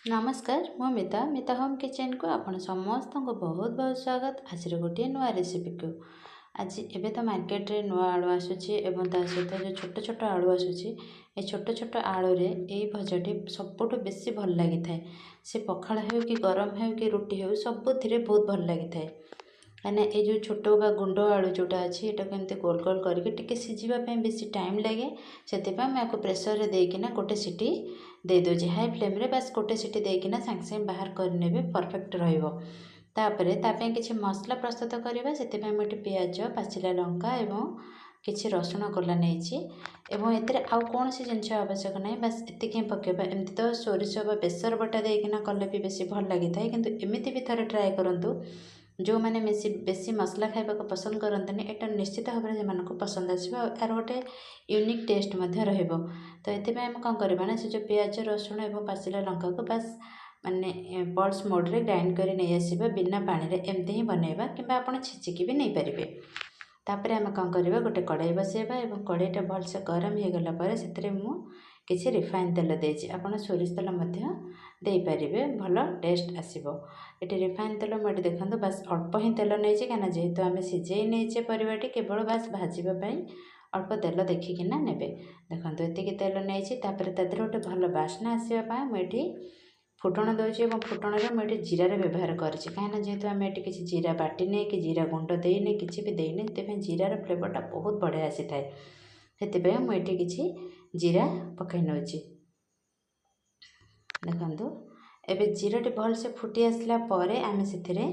नमस्कार मो मिता होम किचन को आपण समस्त को बहुत बहुत स्वागत। आज गोटे नुआ रेसिपी को आज एबे तो मार्केट रे नुआ आलू आसुची एवं ता सहित जो छोट छोट आलू आसुची ए छोट छोट आलू रे ए भजाटी सबुठु बेसी भल लगी थाए। से पखाल हो कि गरम हो कि रुटी हो सबुथिरे बहुत भल लगी थाए। कहीं ये जो छोट बा गुंड आलू जोटा अच्छी यहाँ केमती गोल गोल करके सीझापी बेसी टाइम लगे से मैं प्रेसर रे देकिना गोटे सीटी दे दूसरी हाई फ्लेम रे बस गोटे सीटी देकिना सांगे सांगे बाहर करने परफेक्ट रही तापे किसी मसला प्रस्तुत करवा से मुझे पियाज पाचिला लंका एवं किसी रसुण कोला नहीं एवं आउ कौन सी जिन आवश्यक नहीं बस ये पकेबा। एमती तो सोरिष बेसर बटा देकिना कले भी बेसी भल लगी था किंतु एमती भी थोड़े ट्राए करूँ जो मैंने बेसी मसला खाइबा को पसंद करते यहाँ निश्चित भाव में से पसंद आसो यार गोटे यूनिक टेस्ट रहिबो। तो ये आम कौन करवा ना से जो पियाज रसुण और पाचिला लंका को बस माने पल्स मोड रे ग्राइंड कर नहीं आसवा बिना पानी रे एमती ही बनइबा कि आपड़ छेचिकी भी नहीं पारे। तापर आम कौन करवा गोटे कड़ाई बसैबा और कड़ाईटा भलसे गरम हो गला से किसी रिफाइन तेल देछि आपण सोरिष तेल दे पारे भल टेस्ट आसो। ये रिफाइन तेल मुझे देखो बस अल्प ही तेल नहीं कहीं जेहेतु आम सीझे नहीं परिवाटी केवल बस भाजवाई अल्प तेल देखिकिना नेबे। देखो ये तेल नहीं गोटे भल बास्ना आसवाई मुझे फुटण दूसरी और फुटण में मुझे जीरार व्यवहार करें कहीं जेहेतु आम ये किसी जीरा बाटिने कि जीरा गुंड देने किसी भी देने से जीरार फ्लेवरटा बहुत बढ़िया आसी थाए। से मुझे किसी जीरा पकई नौ देखु एबे जीराटी भल से फुटी आसला परे आमे से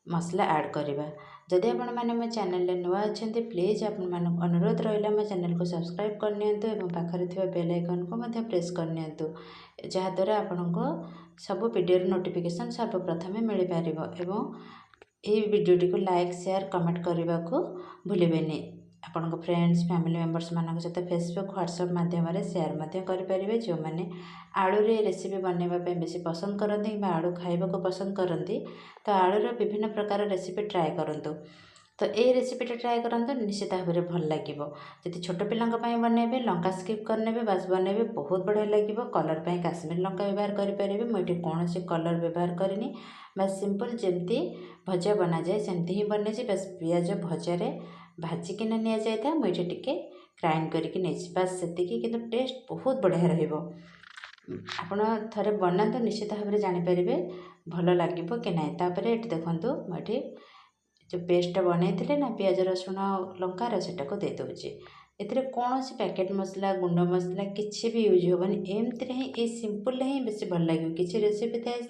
मसला ऐड करवा। जदि आपण मैंने मो चैनल नुआ अच्छा प्लीज आपण अनुरोध रहा मो चैनल को सब्सक्राइब करनी और पाखरे थी बेल आइकन को प्रेस करनी जहाँद्वारा आपण को सब वीडियो नोटिफिकेशन सर्वप्रथमे मिल पार एवं ये वीडियोटी को लाइक शेयर कमेंट करने को भूलें। आपण फ्रेंड्स फैमिली मेंबर्स मान सहित फेसबुक व्हाट्सएप मध्यम सेयार करेंगे जो मैंने आलू रे रेसिपी बनवाई बेसी पसंद करती कि आलू खाइबा को पसंद करती तो आलूर विभिन्न प्रकार रेसिपी ट्राए करूँ। तो ये रेसिपीटा ट्राए करूँ निश्चित भाव में भल लगे। जब छोट पिला बनइबे लंका स्किप करने बस बनइबे बहुत बढ़िया लगे। कलर पर काश्मीर लंका व्यवहार करेंगे मुझे कौन सी कलर व्यवहार करनी बस सिंपल जमती भजा बना जाए सेमती ही बने बस पियाज भजार भाजिकिना नि जाए मुझे टिके ग्राइंड करके नहीं बस से कि टेस्ट बहुत बढ़िया रहिबो। आपण थरे बनातु निश्चित भाव में जापर भल लगे कि ना। तापर ये देखो मुझे जो पेस्ट बनई ना पियाज रसुण लंकार सेटा दे दूची ए कौन सी पैकेट मसला गुंड मसला किसी भी यूज होबनी एमती ही ये सिंपल ही बेसी भल लगे। किसी रेसिपी थाए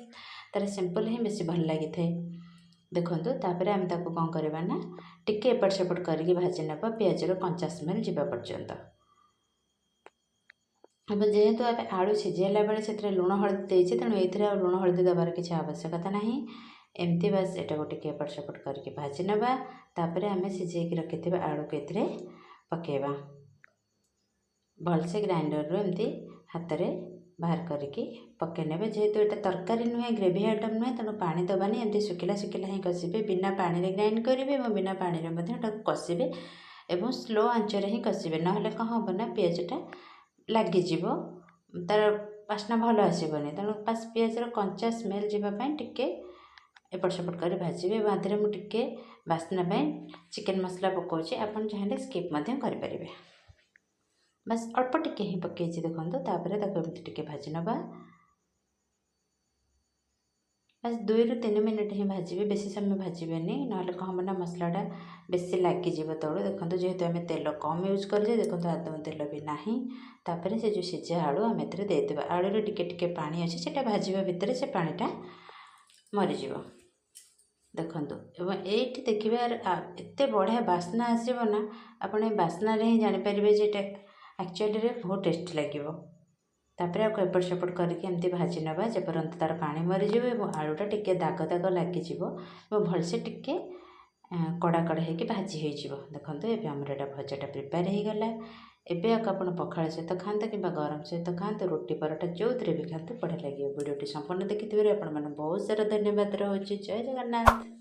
तार सिंपल ही बेसी भल लगी थाए। देखो तापर आम ताको कौन करवा ना टिके एपट सेपट करके भाजी नवा पियाजर कंचा स्मेल जावा पर्यंत। अब जेहेतु आम आलू सीझेला बेले से लुण हलदी देछि तेणु ये लुण हलदी देवार किसी आवश्यकता ना एमती बस एटा गोटे एपट सेपट करके भाजी नवा तापर आम सीझे रखि आलू को ये पकेबा भलसे ग्राइंडर एमती हाथ में बाहर करके पकईने। जेहेतु ये तरकारी नुहे ग्रेवी आइटम नुहे तेणु पानी दबानी एमती शुखिला शुखिला ही कषिबे बिना पानी रे ग्राइंड करेंगे और बिना पानी रे कषिबे एवं स्लो आंचरे ही कषिबे ना कौन हम ना पियाजटा लगिज तार बास्ना भल आसबनी तेणु बस पियाजर कंचा स्मेल जावाई टिके एपट सेपट कर भाजबे। बादरे मुझे बास्ना चिकेन मसला पकाउछि आपन चाहे स्किप करें बस अल्प टिके ही पकई देखो तापर टिके भाजी नवा बस 2 ରୁ 3 मिनट ही भाजबे बेसी समय भाजबे ना कौन हम ना मसलाटा बेसी लगिज तलू। देखो जेहेतु आम तेल कम यूज करें देखो आदम तेल भी ना तापर से जो सीझा आलू आम देदेबा आलू टिके टिके पानी अच्छे से भाजवा भितर से पानीटा मरीज। देखु एवं ये देखिए एत बढ़िया बास्ना आसब ना आपड़ बास्ना ही जापर एक्चुअली बहुत टेस्टी लगे। तापर आपको एपट सेपट करके एमती भाजी नवा जेपर्यंत तार पानी मरीज और आलूटा टिके दाग दाग लगिज भलसे टिके कड़ा कड़ा होगी भाजी हो। देखो ये आमर यहाँ भजाटा प्रिपेयर हो गला। एबे आप पखाल सहित खाते कि गरम सहित खाते रोटी पराठा जो भी खाते बढ़िया लगे। वीडियोटी संपूर्ण देखिए आप बहुत सारा धन्यवाद रोचे। जय जगन्नाथ।